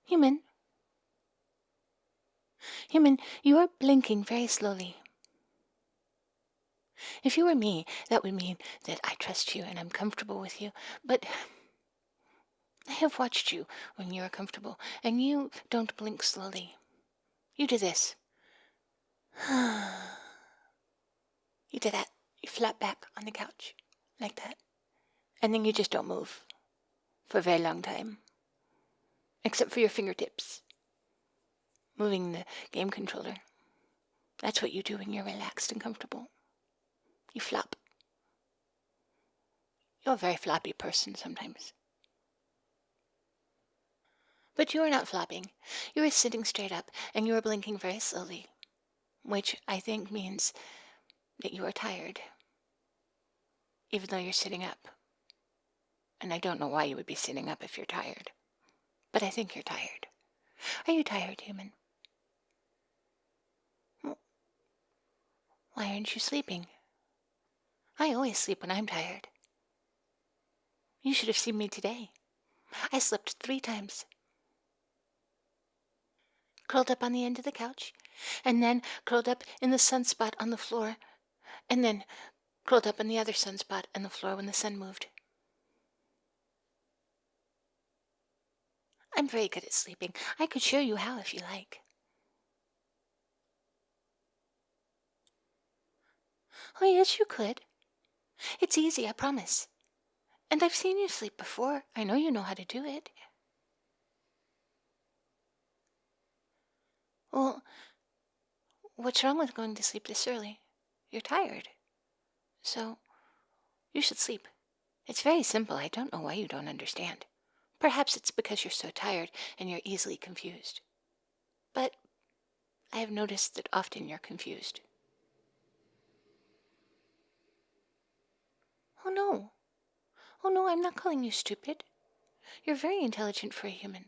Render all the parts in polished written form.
Human. Human, you are blinking very slowly. If you were me, that would mean that I trust you and I'm comfortable with you, but I have watched you when you are comfortable, and you don't blink slowly. You do this. You do that. You flap back on the couch, like that. And then you just don't move for a very long time. Except for your fingertips. Moving the game controller. That's what you do when you're relaxed and comfortable. You flop. You're a very floppy person sometimes. But you are not flopping. You are sitting straight up, and you are blinking very slowly, which I think means that you are tired, even though you're sitting up. And I don't know why you would be sitting up if you're tired, but I think you're tired. Are you tired, human? Well, why aren't you sleeping? I always sleep when I'm tired. You should have seen me today. I slept 3 times. Curled up on the end of the couch, and then curled up in the sunspot on the floor, and then curled up in the other sunspot on the floor when the sun moved. I'm very good at sleeping. I could show you how if you like. Oh, yes, you could. It's easy, I promise. And I've seen you sleep before. I know you know how to do it. Well, what's wrong with going to sleep this early? You're tired. So, you should sleep. It's very simple. I don't know why you don't understand. Perhaps it's because you're so tired and you're easily confused. But I have noticed that often you're confused. Oh no. Oh no, I'm not calling you stupid. You're very intelligent for a human.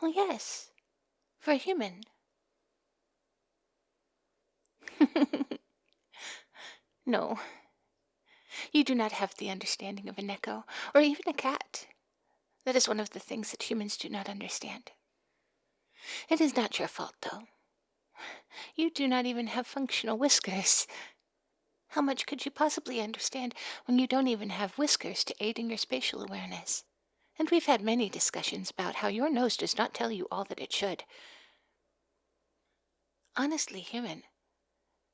Well, yes, for a human. No, you do not have the understanding of a Neko, or even a cat. That is one of the things that humans do not understand. It is not your fault, though. You do not even have functional whiskers. How much could you possibly understand when you don't even have whiskers to aid in your spatial awareness? And we've had many discussions about how your nose does not tell you all that it should. Honestly, human,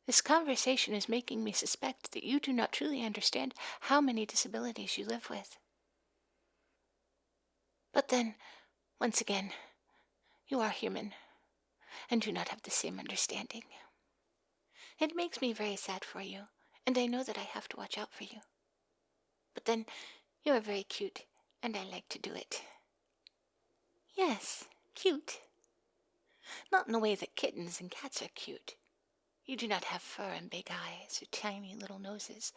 this conversation is making me suspect that you do not truly understand how many disabilities you live with. But then, once again, you are human, and do not have the same understanding. It makes me very sad for you, and I know that I have to watch out for you. But then, you are very cute, and I like to do it. Yes, cute. Not in the way that kittens and cats are cute. You do not have fur and big eyes or tiny little noses,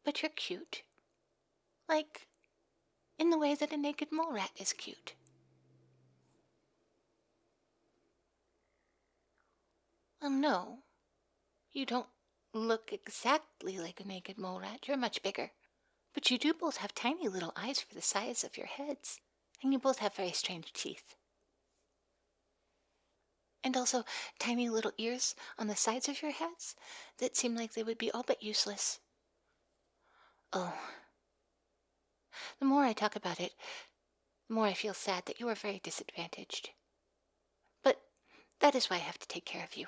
but you're cute. Like, in the way that a naked mole rat is cute. Well, no, you don't look exactly like a naked mole rat. You're much bigger. But you do both have tiny little eyes for the size of your heads, and you both have very strange teeth. And also tiny little ears on the sides of your heads that seem like they would be all but useless. Oh, the more I talk about it, the more I feel sad that you are very disadvantaged. But that is why I have to take care of you.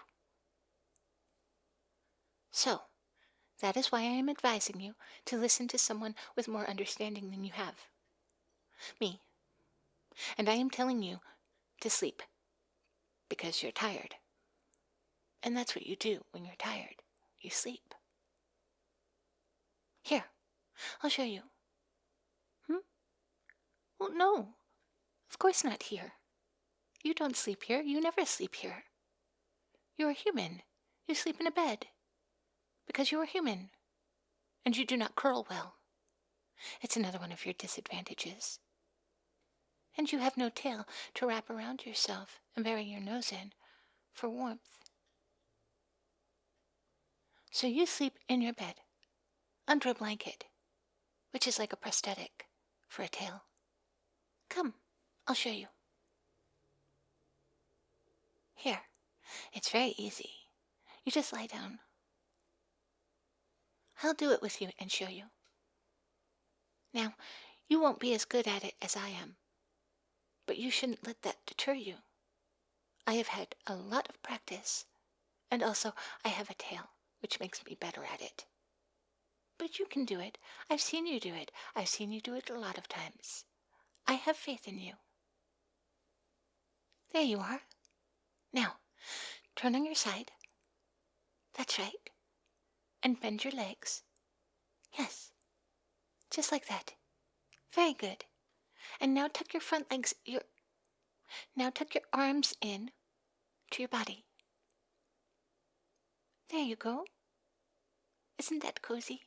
So, that is why I am advising you to listen to someone with more understanding than you have. Me. And I am telling you to sleep. Because you're tired. And that's what you do when you're tired. You sleep. Here, I'll show you. Well, no. Of course not here. You don't sleep here. You never sleep here. You're a human. You sleep in a bed. Because you're a human. And you do not curl well. It's another one of your disadvantages. And you have no tail to wrap around yourself and bury your nose in for warmth. So you sleep in your bed, under a blanket, which is like a prosthetic for a tail. Come, I'll show you. Here, it's very easy. You just lie down. I'll do it with you and show you. Now, you won't be as good at it as I am, but you shouldn't let that deter you. I have had a lot of practice, and also I have a tail, which makes me better at it. But you can do it. I've seen you do it. I've seen you do it a lot of times. I have faith in you. There you are. Now, turn on your side. That's right. And bend your legs. Yes, just like that. Very good. And now tuck your front legs, now tuck your arms in to your body. There you go. Isn't that cozy?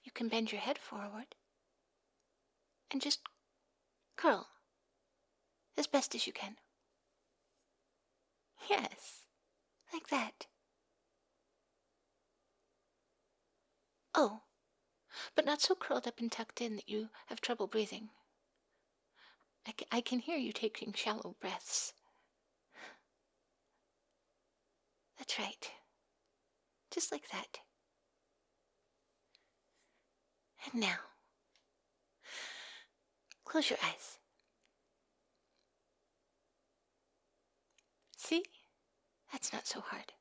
You can bend your head forward and just curl as best as you can. Yes, like that. Oh, but not so curled up and tucked in that you have trouble breathing. I can hear you taking shallow breaths. That's right. Just like that. And now, close your eyes. See? That's not so hard.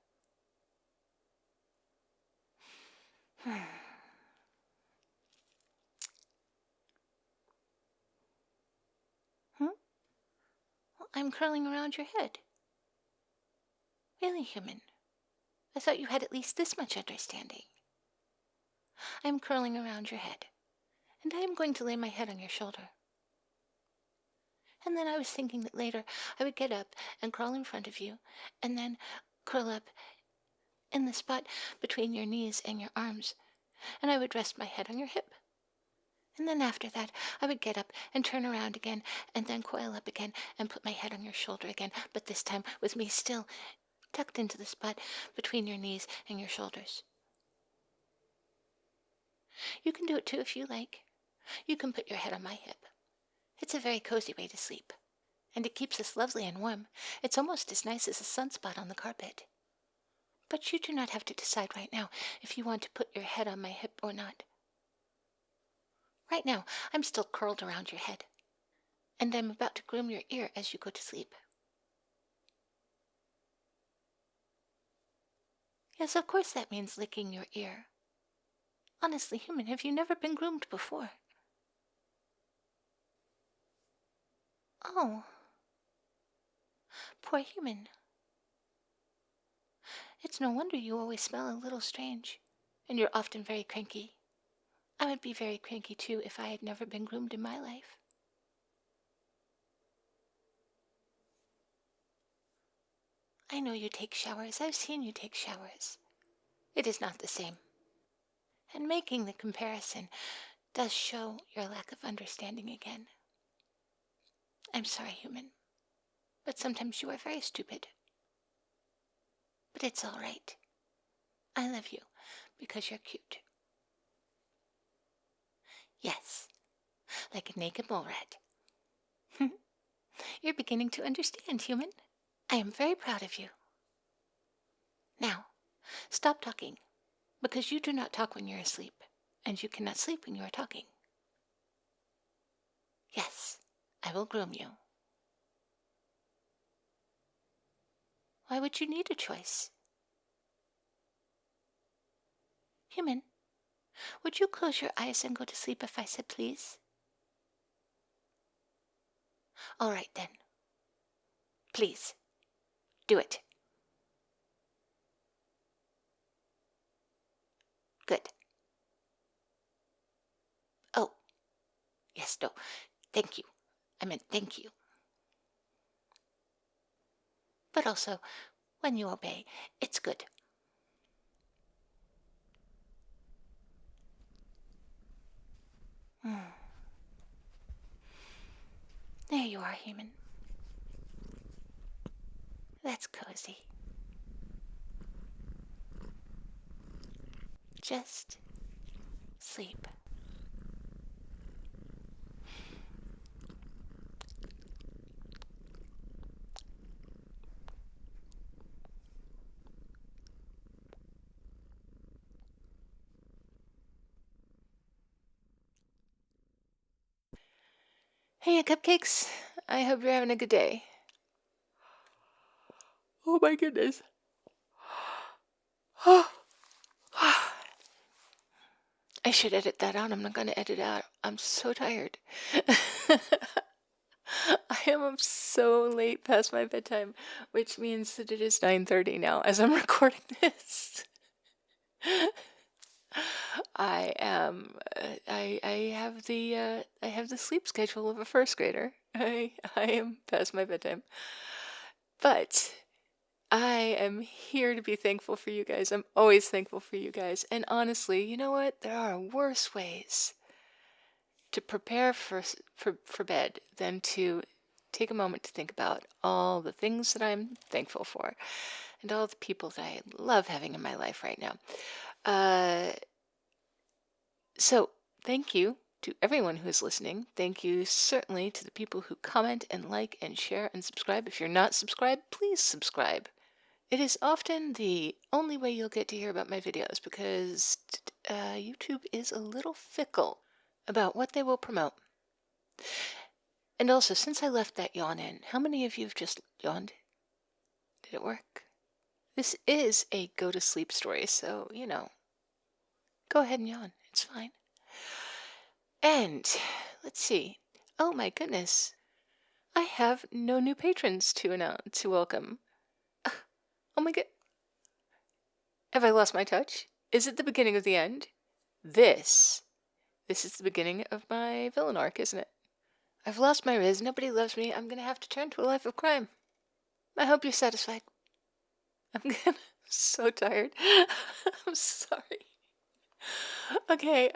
Well, I'm curling around your head. Really, human? I thought you had at least this much understanding. I am curling around your head, and I am going to lay my head on your shoulder. And then I was thinking that later I would get up and crawl in front of you, and then curl up in the spot between your knees and your arms, and I would rest my head on your hip. And then after that, I would get up and turn around again, and then coil up again and put my head on your shoulder again, but this time with me still tucked into the spot between your knees and your shoulders. You can do it too if you like. You can put your head on my hip. It's a very cozy way to sleep, and it keeps us lovely and warm. It's almost as nice as a sunspot on the carpet. But you do not have to decide right now if you want to put your head on my hip or not. Right now, I'm still curled around your head, and I'm about to groom your ear as you go to sleep. Yes, of course that means licking your ear. Honestly, human, have you never been groomed before? Oh, poor human. It's no wonder you always smell a little strange, and you're often very cranky. I would be very cranky too if I had never been groomed in my life. I know you take showers. I've seen you take showers. It is not the same. And making the comparison does show your lack of understanding again. I'm sorry, human, but sometimes you are very stupid. But it's all right. I love you because you're cute. Yes, like a naked mole rat. You're beginning to understand, human. I am very proud of you. Now, stop talking, because you do not talk when you're asleep, and you cannot sleep when you are talking. Yes, I will groom you. Why would you need a choice? Human, would you close your eyes and go to sleep if I said please? All right then. Please, do it. Good. Oh, yes, no. Thank you. I meant thank you. But also, when you obey, it's good. There you are, human. That's cozy. Just sleep. Hey, cupcakes. I hope you're having a good day. Oh my goodness. I should edit that out. I'm not going to edit out. I'm so tired. I am so late past my bedtime, which means that it is 9:30 now as I'm recording this. I am. I have the sleep schedule of a first grader. I am past my bedtime, but I am here to be thankful for you guys. I'm always thankful for you guys. And honestly, you know what? There are worse ways to prepare for bed than to take a moment to think about all the things that I'm thankful for and all the people that I love having in my life right now. So thank you to everyone who is listening. Thank you certainly to the people who comment and like and share and subscribe. If you're not subscribed, please subscribe. It is often the only way you'll get to hear about my videos because YouTube is a little fickle about what they will promote. And also, since I left that yawn in, how many of you have just yawned? Did it work? This is a go to sleep story, so, go ahead and yawn. It's fine. And let's see. Oh my goodness. I have no new patrons to welcome. Oh my god. Have I lost my touch? Is it the beginning of the end? This is the beginning of my villain arc, isn't it? I've lost my riz, nobody loves me, I'm gonna have to turn to a life of crime. I hope you're satisfied. So tired. I'm sorry. Okay,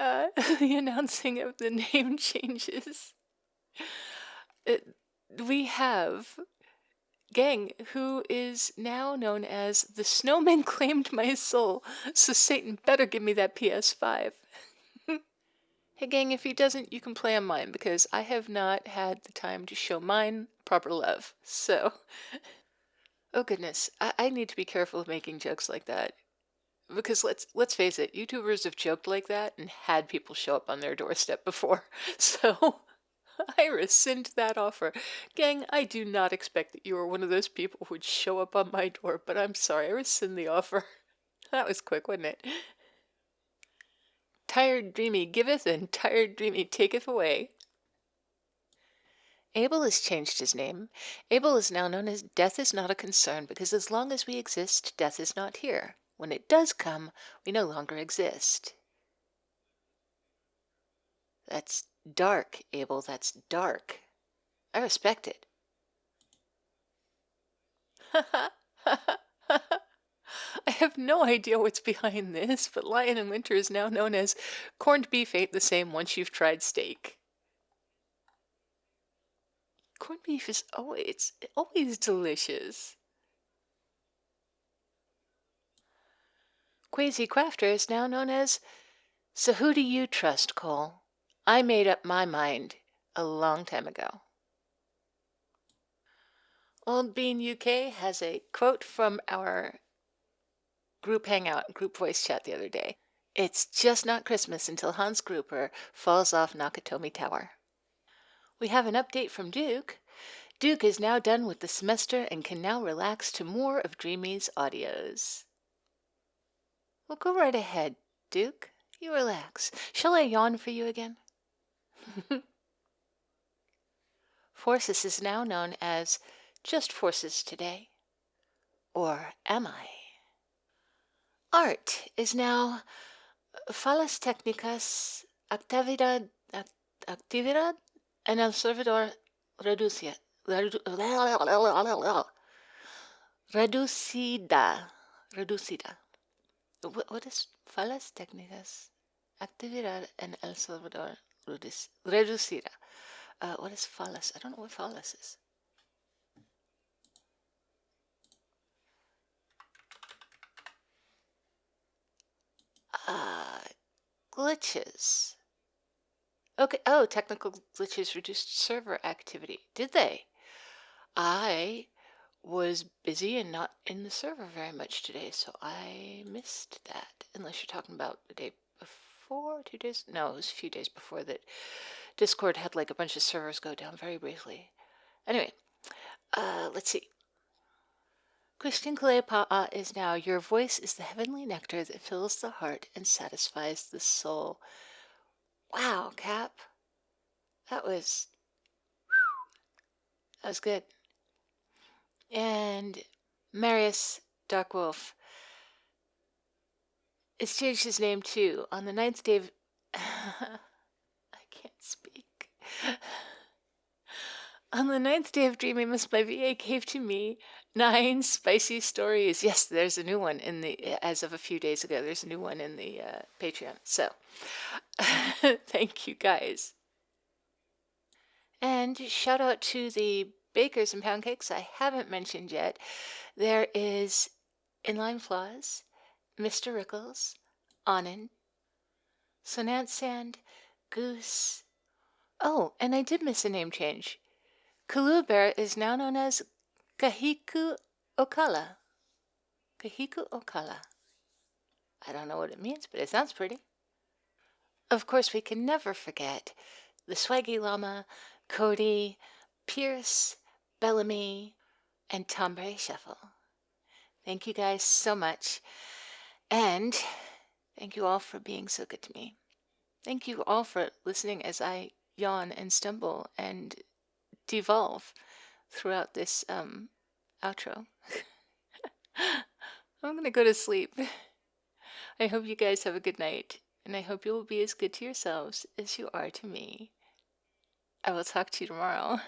the announcing of the name changes. We have Gang, who is now known as the Snowman Claimed My Soul, so Satan better give me that PS5. Hey gang, if he doesn't, you can play on mine, because I have not had the time to show mine proper love, so... Oh goodness, I need to be careful of making jokes like that. Because let's face it, YouTubers have joked like that and had people show up on their doorstep before, so... I rescind that offer. Gang, I do not expect that you are one of those people who would show up on my door, but I'm sorry, I rescind the offer. That was quick, wasn't it? Tired Dreamy giveth, and Tired Dreamy taketh away. Abel has changed his name. Abel is now known as Death is Not a Concern, because as long as we exist, death is not here. When it does come, we no longer exist. That's dark, Abel, that's dark. I respect it. I have no idea what's behind this, but Lion in Winter is now known as corned beef ain't the same once you've tried steak. Corned beef is always delicious. Quasi Crafter is now known as So Who Do You Trust, Cole? I made up my mind a long time ago. Old Bean UK has a quote from our group hangout, group voice chat the other day. It's just not Christmas until Hans Gruber falls off Nakatomi Tower. We have an update from Duke. Duke is now done with the semester and can now relax to more of Dreamy's audios. Well, go right ahead, Duke. You relax. Shall I yawn for you again? Forces is now known as Just Forces Today. Or am I? Art is now Falas Técnicas Actividad en el servidor reducida. What is Falas Técnicas Actividad en el servidor reducida? What is Falas? I don't know what Falas is. Glitches. Okay, oh, technical glitches reduced server activity. Did they? I was busy and not in the server very much today, so I missed that. Unless you're talking about the day before, 2 days? No, it was a few days before that Discord had like a bunch of servers go down very briefly. Anyway, let's see. Christian Pa'a is now, your voice is the heavenly nectar that fills the heart and satisfies the soul. Wow, Cap. That was good. And Marius Darkwolf, it's changed his name too. On the 9th day of... I can't speak. On the 9th day of Dream Amos, my VA gave to me 9 spicy stories. Yes, there's a new one in the, as of a few days ago, there's a new one in the Patreon. So, thank you guys. And shout out to the bakers and pound cakes I haven't mentioned yet. There is Inline Flaws, Mr. Rickles, Anand, Sonant Sand, Goose. Oh, and I did miss a name change. Kalu Bear is now known as Kahiku Okala. Kahiku Okala. I don't know what it means, but it sounds pretty. Of course, we can never forget the Swaggy Llama, Cody, Pierce, Bellamy, and Tomberry Shuffle. Thank you guys so much. And thank you all for being so good to me. Thank you all for listening as I yawn and stumble and devolve throughout this outro. I'm going to go to sleep. I hope you guys have a good night, and I hope you will be as good to yourselves as you are to me. I will talk to you tomorrow.